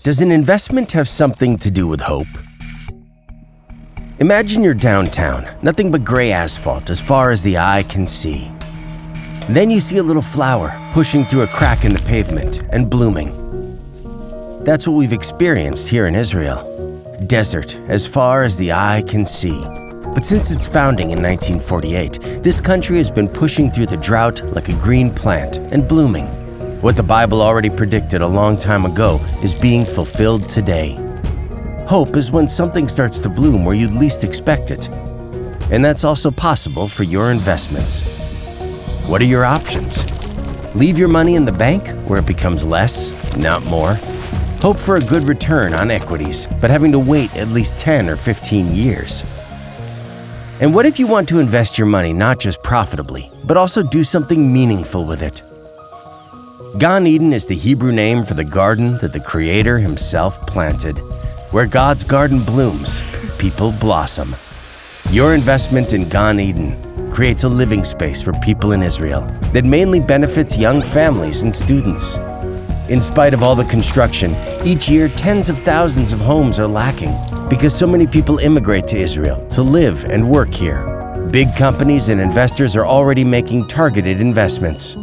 Does an investment have something to do with hope? Imagine you're downtown, nothing but gray asphalt as far as the eye can see. Then you see a little flower pushing through a crack in the pavement and blooming. That's what we've experienced here in Israel. Desert as far as the eye can see. But since its founding in 1948, this country has been pushing through the drought like a green plant and blooming. What the Bible already predicted a long time ago is being fulfilled today. Hope is when something starts to bloom where you'd least expect it. And that's also possible for your investments. What are your options? Leave your money in the bank where it becomes less, not more. Hope for a good return on equities, but having to wait at least 10 or 15 years. And what if you want to invest your money not just profitably, but also do something meaningful with it? GANEDEN is the Hebrew name for the garden that the Creator Himself planted. Where God's garden blooms, people blossom. Your investment in GANEDEN creates a living space for people in Israel that mainly benefits young families and students. In spite of all the construction, each year tens of thousands of homes are lacking because so many people immigrate to Israel to live and work here. Big companies and investors are already making targeted investments.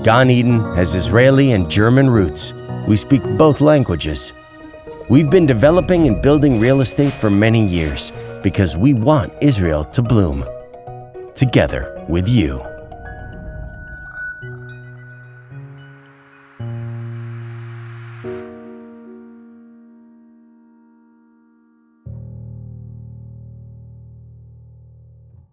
GANEDEN has Israeli and German roots. We speak both languages. We've been developing and building real estate for many years because we want Israel to bloom. Together with you.